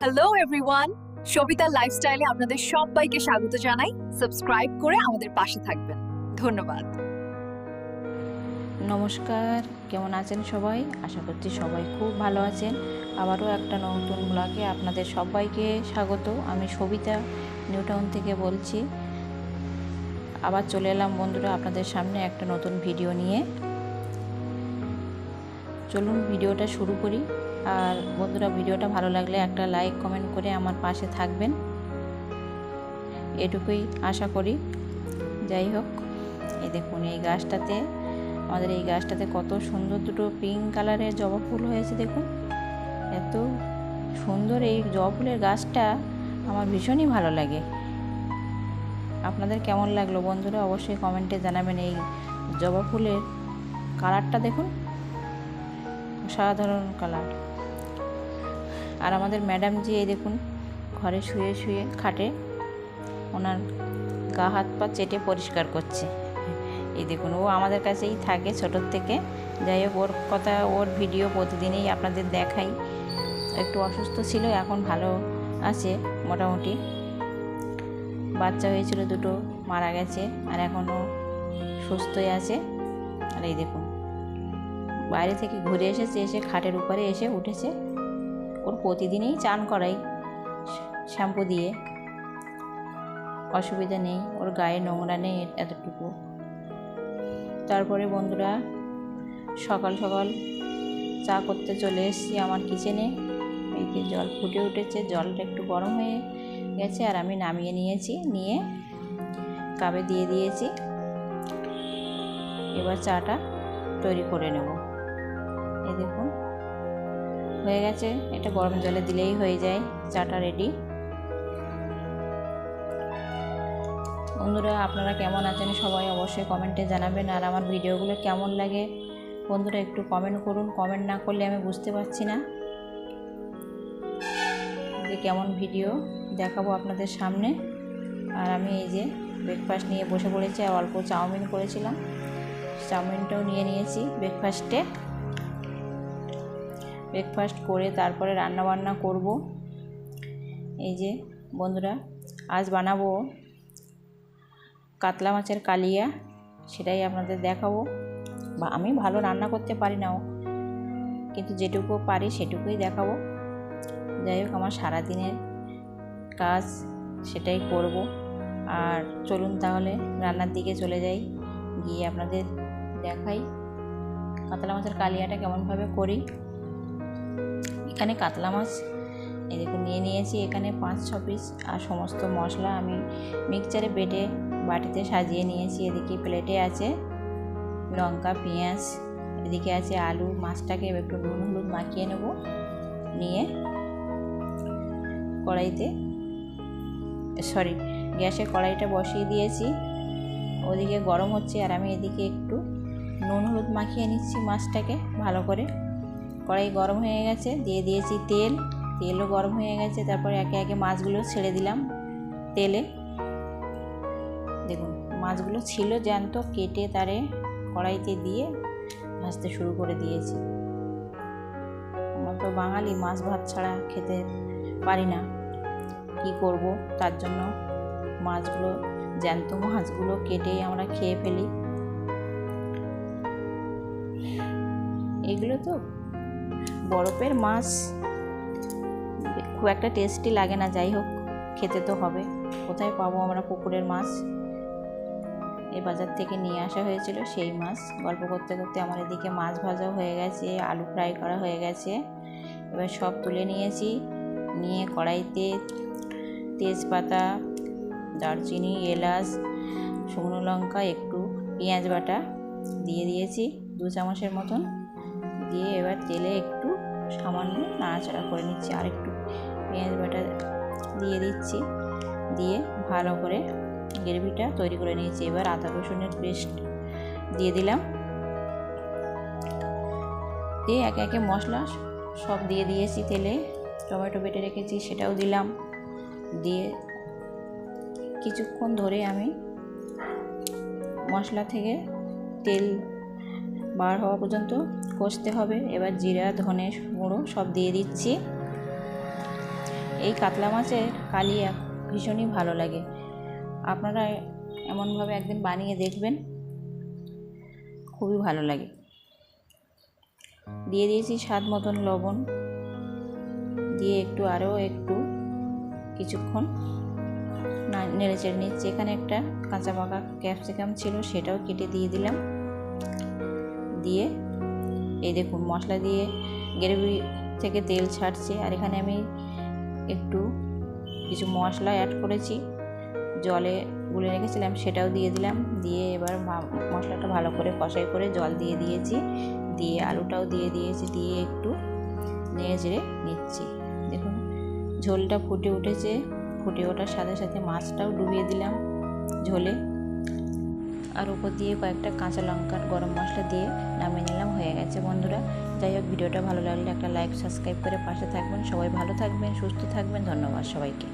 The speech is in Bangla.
হ্যালো এভরিওয়ান, সবিতা লাইফস্টাইলে আপনাদের সবাইকে স্বাগত জানাই। সাবস্ক্রাইব করে আমাদের পাশে থাকবেন। ধন্যবাদ। নমস্কার, কেমন আছেন সবাই? আশা করছি সবাই খুব ভালো আছেন। আবারও একটা নতুন ব্লগে আপনাদের সবাইকে স্বাগত। আমি সবিতা নিউটাউন থেকে বলছি। আবার চলে এলাম বন্ধুরা আপনাদের সামনে একটা নতুন ভিডিও নিয়ে। চলুন ভিডিওটা শুরু করি। আর বন্ধুরা, ভিডিওটা ভালো লাগলে একটা লাইক কমেন্ট করে আমার পাশে থাকবেন, এটুকুই আশা করি। যাই হোক, এই দেখুন আমাদের এই গাছটাতে কত সুন্দর দুটো পিঙ্ক কালারের জবা ফুল হয়েছে। দেখুন, এত সুন্দর এই জবা ফুলের গাছটা আমার ভীষণই ভালো লাগে। আপনাদের কেমন লাগলো বন্ধুরা অবশ্যই কমেন্টে জানাবেন। এই জবা ফুলের কালারটা দেখুন, অসাধারণ কালার। আর আমাদের ম্যাডাম জি এই দেখুন ঘরে শুয়ে শুয়ে খাটে ওনার গা হাত পা চেটে পরিষ্কার করছে। এই দেখুন, ও আমাদের কাছেই থাকে ছোটোর থেকে। যাই হোক, ওর ভিডিও প্রতিদিনই আপনাদের দেখাই। একটু অসুস্থ ছিল, এখন ভালো আছে মোটামুটি। বাচ্চা হয়েছিল দুটো, মারা গেছে, আর এখনও সুস্থই আছে। আর এই দেখুন, বাইরে থেকে ঘুরে এসেছে, এসে খাটের উপরে এসে উঠেছে। ওর প্রতিদিনই চান করাই শ্যাম্পু দিয়ে, অসুবিধা নেই, ওর গায়ে নোংরা নেই এতটুকু। তারপরে বন্ধুরা, সকাল সকাল চা করতে চলে এসেছি আমার কিচেনে। এই যে জল ফুটে উঠেছে, জলটা একটু গরম হয়ে গেছে, আর আমি নামিয়ে নিয়েছি, নিয়ে কাপে দিয়ে দিয়েছি। এবার চাটা তৈরি করে নেব। এই দেখুন হয়ে গেছে, এটা গরম জলে দিলেই হয়ে যায় চাটা রেডি। বন্ধুরা, আপনারা কেমন আছেন সবাই অবশ্যই কমেন্টে জানাবেন। আর আমার ভিডিওগুলো কেমন লাগে বন্ধুরা একটু কমেন্ট করুন। কমেন্ট না করলে আমি বুঝতে পারছি না যে কেমন ভিডিও দেখাবো আপনাদের সামনে। আর আমি এই যে ব্রেকফাস্ট নিয়ে বসে পড়েছি, আর অল্প চাউমিন করেছিলাম, চাউমিনটাও নিয়ে নিয়েছি ব্রেকফাস্টে। ব্রেকফাস্ট করে তারপরে রান্না বান্না করব। এই যে বন্ধুরা, আজ বানাবো কাতলা মাছের কালিয়া, সেটাই আপনাদের দেখাবো। বা আমি ভালো রান্না করতে পারি না, কিন্তু যেটুকু পারি সেটুকুই দেখাবো। যাই হোক, আমার সারাদিনের কাজ সেটাই করব। আর চলুন তাহলে রান্নার দিকে চলে যাই, গিয়ে আপনাদের দেখাই কাতলা মাছের কালিয়াটা কেমনভাবে করি। এখানে কাতলা মাছ এই দেখুন নিয়ে নিয়েছি, এখানে 5-6 পিস। আর সমস্ত মশলা আমি মিক্সচারে বেটে বাটিতে সাজিয়ে নিয়েছি। এদিকে প্লেটে আছে লঙ্কা, পেঁয়াজ, এদিকে আছে আলু। মাছটাকে একটু নুন হলুদ মাখিয়ে নেব, নিয়ে গ্যাসে কড়াইটা বসিয়ে দিয়েছি। ওদিকে গরম হচ্ছে, আর আমি এদিকে একটু নুন হলুদ মাখিয়ে নিচ্ছি মাছটাকে ভালো করে। কড়াই গরম হয়ে গেছে, দিয়ে দিয়েছি তেলও গরম হয়ে গেছে। তারপরে একে একে মাছগুলো ছেড়ে দিলাম তেলে। দেখুন, মাছগুলো ছিল জ্যান্ত, কেটে তারে কড়াইতে দিয়ে ভাজতে শুরু করে দিয়েছি। আমরা তো বাঙালি, মাছ ভাত ছাড়া খেতে পারি না, কি করব। তার জন্য জ্যান্ত মাছগুলো কেটেই আমরা খেয়ে ফেলি। এগুলো তো বরফের মাছ, খুব একটা টেস্টি লাগে না। যাই হোক, খেতে তো হবে, কোথায় পাবো আমরা পুকুরের মাছ? এই বাজার থেকে নিয়ে আসা হয়েছিল সেই মাছ। গল্প করতে করতে আমার এদিকে মাছ ভাজা হয়ে গেছে, আলু ফ্রাই করা হয়ে গেছে। এবার সব তুলে নিয়েছি, নিয়ে কড়াইতে তেজপাতা, দারচিনি, এলাচ, শুকনো লঙ্কা, একটু পেঁয়াজ বাটা দিয়ে দিয়েছি 2 চামচের মতন। দিয়ে এবার তেলে একটু সামান্য নাড়াচাড়া করে নিচ্ছি, আর একটু পেঁয়াজ বাটা দিয়ে দিচ্ছি, দিয়ে ভালো করে গ্রেভিটা তৈরি করে নিয়েছি। এবার আদা রসুনের পেস্ট দিয়ে দিলাম, দিয়ে একে একে মশলা সব দিয়ে দিয়েছি তেলে। টমেটো বেটে রেখেছি সেটাও দিলাম, দিয়ে কিছুক্ষণ ধরে আমি মশলা থেকে তেল বার হওয়া পর্যন্ত কষতে হবে। এবার জিরা, ধনে গুঁড়ো সব দিয়ে দিচ্ছি। এই কাতলা মাছের কালিয়া ভীষণই ভালো লাগে। আপনারা এমনভাবে একদিন বানিয়ে দেখবেন, খুবই ভালো লাগে। দিয়ে দিয়েছি স্বাদ মতন লবণ, দিয়ে আরও একটু কিছুক্ষণ নেড়ে চেড়ে নিচ্ছি। এখানে একটা কাঁচা পাকা ক্যাপসিকাম ছিল, সেটাও কেটে দিয়ে দিলাম। দিয়ে এই দেখুন মশলা দিয়ে গ্রেভি থেকে তেল ছাড়ছে। আর এখানে আমি কিছু মশলা অ্যাড করেছি, জলে গুলে রেখেছিলাম, সেটাও দিয়ে দিলাম। দিয়ে এবার মশলাটা ভালো করে কষাই করে জল দিয়ে দিয়েছি, দিয়ে আলুটাও দিয়ে দিয়েছি, দিয়ে একটু নেড়ে চেড়ে নিচ্ছি। দেখুন ঝোলটা ফুটে উঠেছে, ফুটে ওঠার সাথে সাথে মাছটাও ডুবিয়ে দিলাম ঝোলে। আর উপর দিয়ে কয়েকটা কাঁচা লঙ্কার গরম মশলা দিয়ে নামিয়ে নিলাম, হয়ে গেছে বন্ধুরা। যাই হোক, ভিডিওটা ভালো লাগলে একটা লাইক সাবস্ক্রাইব করে পাশে থাকবেন। সবাই ভালো থাকবেন, সুস্থ থাকবেন। ধন্যবাদ সবাইকে।